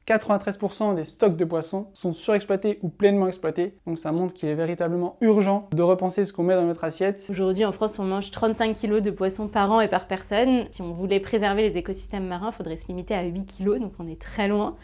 93% des stocks de poissons sont surexploités ou pleinement exploités. Donc ça montre qu'il est véritablement urgent de repenser ce qu'on met dans notre assiette. Aujourd'hui en France, on mange 35 kg de poissons par an et par personne. Si on voulait préserver les écosystèmes marins, il faudrait se limiter à 8 kg, donc on est très loin.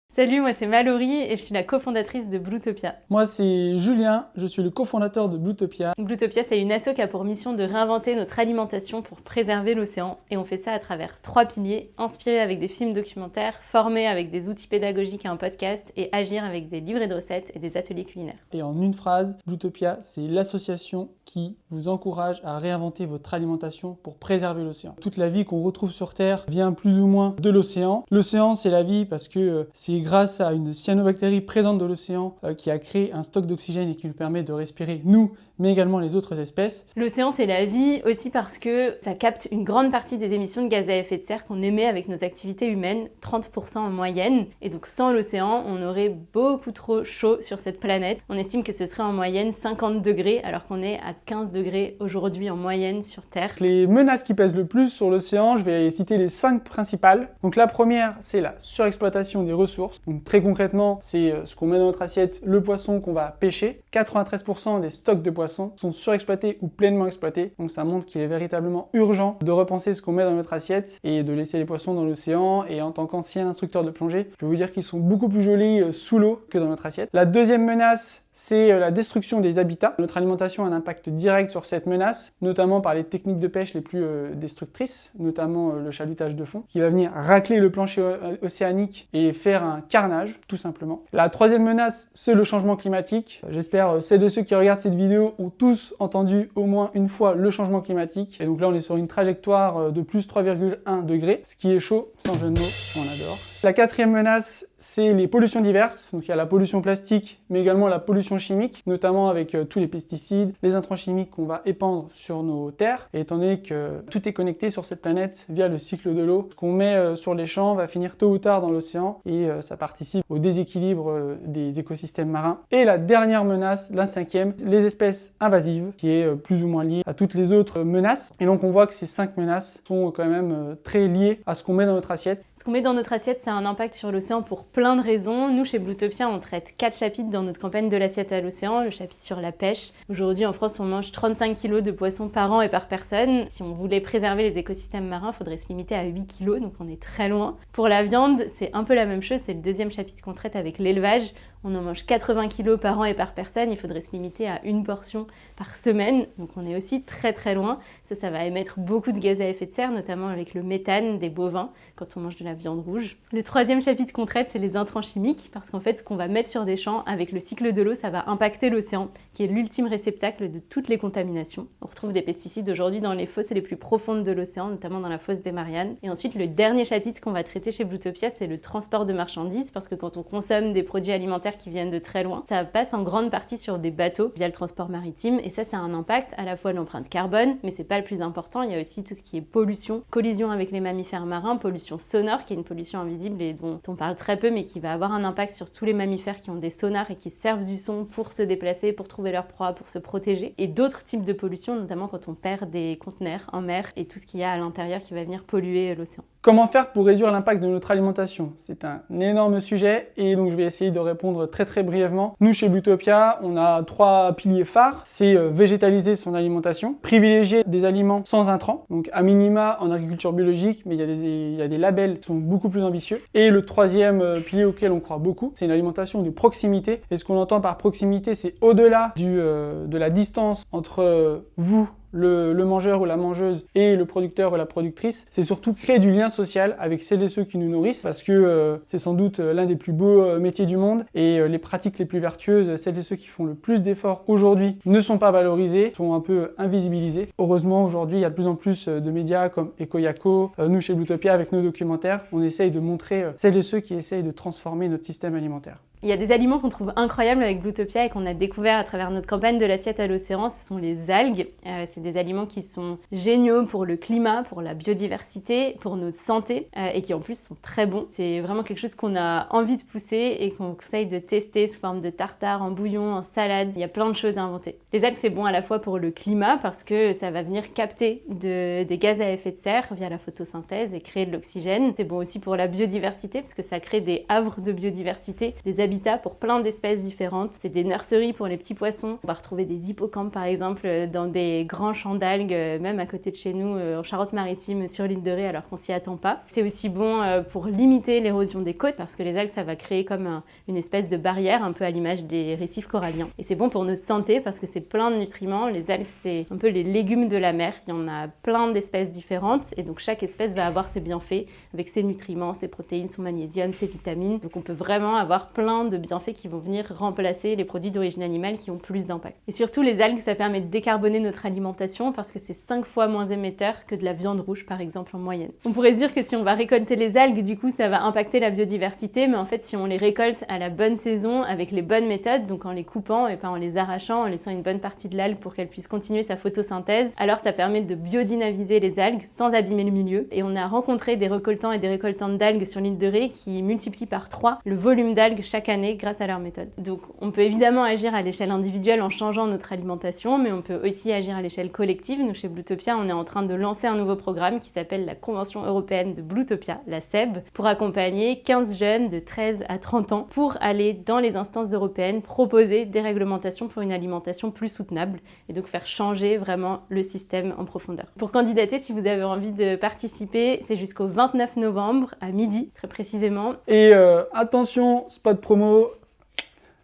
Salut, moi c'est Mallory et je suis la cofondatrice de Bluetopia. Moi c'est Julien, je suis le cofondateur de Bluetopia. Bluetopia, c'est une asso qui a pour mission de réinventer notre alimentation pour préserver l'océan. Et on fait ça à travers 3 piliers, inspirer avec des films documentaires, former avec des outils pédagogiques et un podcast, et agir avec des livrets de recettes et des ateliers culinaires. Et en une phrase, Bluetopia, c'est l'association qui vous encourage à réinventer votre alimentation pour préserver l'océan. Toute la vie qu'on retrouve sur Terre vient plus ou moins de l'océan. L'océan, c'est la vie parce que c'est grâce à une cyanobactérie présente de l'océan qui a créé un stock d'oxygène et qui nous permet de respirer nous, mais également les autres espèces. L'océan, c'est la vie aussi parce que ça capte une grande partie des émissions de gaz à effet de serre qu'on émet avec nos activités humaines, 30% en moyenne. Et donc sans l'océan, on aurait beaucoup trop chaud sur cette planète. On estime que ce serait en moyenne 50 degrés alors qu'on est à 15 degrés aujourd'hui en moyenne sur Terre. Les menaces qui pèsent le plus sur l'océan, je vais citer les 5 principales. Donc la première, c'est la surexploitation des ressources. Donc très concrètement, c'est ce qu'on met dans notre assiette, le poisson qu'on va pêcher. 93% des stocks de poissons sont surexploités ou pleinement exploités. Donc ça montre qu'il est véritablement urgent de repenser ce qu'on met dans notre assiette et de laisser les poissons dans l'océan. Et en tant qu'ancien instructeur de plongée, je peux vous dire qu'ils sont beaucoup plus jolis sous l'eau que dans notre assiette. La deuxième menace, c'est la destruction des habitats. Notre alimentation a un impact direct sur cette menace, notamment par les techniques de pêche les plus destructrices, notamment le chalutage de fond, qui va venir racler le plancher océanique et faire un carnage, tout simplement. La troisième menace, c'est le changement climatique. J'espère celles de ceux qui regardent cette vidéo ont tous entendu au moins une fois le changement climatique. Et donc là, on est sur une trajectoire de plus 3,1 degrés, ce qui est chaud, sans jeu de mots, on adore. La quatrième menace, c'est les pollutions diverses. Donc il y a la pollution plastique, mais également la pollution chimique, notamment avec tous les pesticides, les intrants chimiques qu'on va épandre sur nos terres. Et étant donné que tout est connecté sur cette planète via le cycle de l'eau, ce qu'on met sur les champs va finir tôt ou tard dans l'océan et ça participe au déséquilibre des écosystèmes marins. Et la dernière menace, la cinquième, les espèces invasives, qui est plus ou moins liée à toutes les autres menaces. Et donc on voit que ces 5 menaces sont quand même très liées à ce qu'on met dans notre assiette. Ce qu'on met dans notre assiette, ça a un impact sur l'océan pour plein de raisons. Nous, chez Bluetopia, on traite 4 chapitres dans notre campagne de l'assiette à l'océan. Le chapitre sur la pêche. Aujourd'hui, en France, on mange 35 kg de poissons par an et par personne. Si on voulait préserver les écosystèmes marins, il faudrait se limiter à 8 kg, donc on est très loin. Pour la viande, c'est un peu la même chose. C'est le deuxième chapitre qu'on traite avec l'élevage. On en mange 80 kg par an et par personne. Il faudrait se limiter à une portion par semaine. Donc on est aussi très très loin. Ça va émettre beaucoup de gaz à effet de serre, notamment avec le méthane des bovins quand on mange de la viande rouge. Le troisième chapitre qu'on traite, c'est les intrants chimiques, parce qu'en fait, ce qu'on va mettre sur des champs avec le cycle de l'eau, ça va impacter l'océan, qui est l'ultime réceptacle de toutes les contaminations. On retrouve des pesticides aujourd'hui dans les fosses les plus profondes de l'océan, notamment dans la fosse des Mariannes. Et ensuite, le dernier chapitre qu'on va traiter chez Bluetopia, c'est le transport de marchandises, parce que quand on consomme des produits alimentaires qui viennent de très loin, ça passe en grande partie sur des bateaux via le transport maritime, et ça a un impact à la fois l'empreinte carbone, mais c'est pas le plus important, il y a aussi tout ce qui est pollution, collision avec les mammifères marins, pollution sonore, qui est une pollution invisible et dont on parle très peu, mais qui va avoir un impact sur tous les mammifères qui ont des sonars et qui servent du son pour se déplacer, pour trouver leur proie, pour se protéger, et d'autres types de pollution, notamment quand on perd des conteneurs en mer et tout ce qu'il y a à l'intérieur qui va venir polluer l'océan. Comment faire pour réduire l'impact de notre alimentation? C'est un énorme sujet et donc je vais essayer de répondre très brièvement. Nous chez Bluetopia, on a 3 piliers phares. C'est végétaliser son alimentation, privilégier des aliments sans intrants, donc à minima en agriculture biologique, mais il y a des labels qui sont beaucoup plus ambitieux. Et le troisième pilier auquel on croit beaucoup, c'est une alimentation de proximité. Et ce qu'on entend par proximité, c'est au-delà de la distance entre vous, le mangeur ou la mangeuse et le producteur ou la productrice, c'est surtout créer du lien social avec celles et ceux qui nous nourrissent, parce que c'est sans doute l'un des plus beaux métiers du monde et les pratiques les plus vertueuses, celles et ceux qui font le plus d'efforts aujourd'hui ne sont pas valorisés, sont un peu invisibilisés. Heureusement, aujourd'hui, il y a de plus en plus de médias comme Ecoyako, nous chez Bluetopia avec nos documentaires, on essaye de montrer celles et ceux qui essayent de transformer notre système alimentaire. Il y a des aliments qu'on trouve incroyables avec Bluetopia et qu'on a découvert à travers notre campagne de l'assiette à l'océan, ce sont les algues. C'est des aliments qui sont géniaux pour le climat, pour la biodiversité, pour notre santé et qui en plus sont très bons. C'est vraiment quelque chose qu'on a envie de pousser et qu'on conseille de tester sous forme de tartare, en bouillon, en salade. Il y a plein de choses à inventer. Les algues, c'est bon à la fois pour le climat parce que ça va venir capter des gaz à effet de serre via la photosynthèse et créer de l'oxygène. C'est bon aussi pour la biodiversité parce que ça crée des havres de biodiversité, des habitats pour plein d'espèces différentes. C'est des nurseries pour les petits poissons. On va retrouver des hippocampes par exemple dans des grands champs d'algues, même à côté de chez nous en Charente-Maritime sur l'île de Ré alors qu'on s'y attend pas. C'est aussi bon pour limiter l'érosion des côtes parce que les algues ça va créer comme une espèce de barrière un peu à l'image des récifs coralliens. Et c'est bon pour notre santé parce que c'est plein de nutriments. Les algues c'est un peu les légumes de la mer. Il y en a plein d'espèces différentes et donc chaque espèce va avoir ses bienfaits avec ses nutriments, ses protéines, son magnésium, ses vitamines. Donc on peut vraiment avoir plein de bienfaits qui vont venir remplacer les produits d'origine animale qui ont plus d'impact. Et surtout les algues ça permet de décarboner notre alimentation parce que c'est 5 fois moins émetteur que de la viande rouge par exemple en moyenne. On pourrait se dire que si on va récolter les algues du coup ça va impacter la biodiversité mais en fait si on les récolte à la bonne saison avec les bonnes méthodes, donc en les coupant et pas en les arrachant, en laissant une bonne partie de l'algue pour qu'elle puisse continuer sa photosynthèse, alors ça permet de biodynamiser les algues sans abîmer le milieu. Et on a rencontré des récoltants et des récoltantes d'algues sur l'île de Ré qui multiplient par 3 le volume d'algues chaque année grâce à leur méthode. Donc on peut évidemment agir à l'échelle individuelle en changeant notre alimentation, mais on peut aussi agir à l'échelle collective. Nous chez Bluetopia, on est en train de lancer un nouveau programme qui s'appelle la Convention européenne de Bluetopia, la CEB, pour accompagner 15 jeunes de 13 à 30 ans pour aller dans les instances européennes proposer des réglementations pour une alimentation plus soutenable et donc faire changer vraiment le système en profondeur. Pour candidater, si vous avez envie de participer, c'est jusqu'au 29 novembre à midi, très précisément. Et attention, spot promo,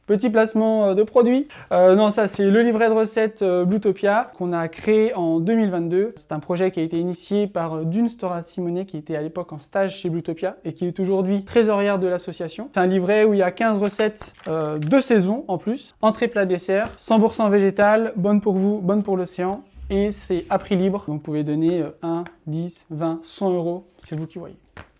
petit placement de produit. Non, ça c'est le livret de recettes Bluetopia qu'on a créé en 2022. C'est un projet qui a été initié par Dune Stora-Simonet qui était à l'époque en stage chez Bluetopia et qui est aujourd'hui trésorière de l'association. C'est un livret où il y a 15 recettes de saison en plus, entrée plat dessert, 100% végétal, bonne pour vous, bonne pour l'océan. Et c'est à prix libre, donc vous pouvez donner 1, 10, 20, 100 €, c'est vous qui voyez.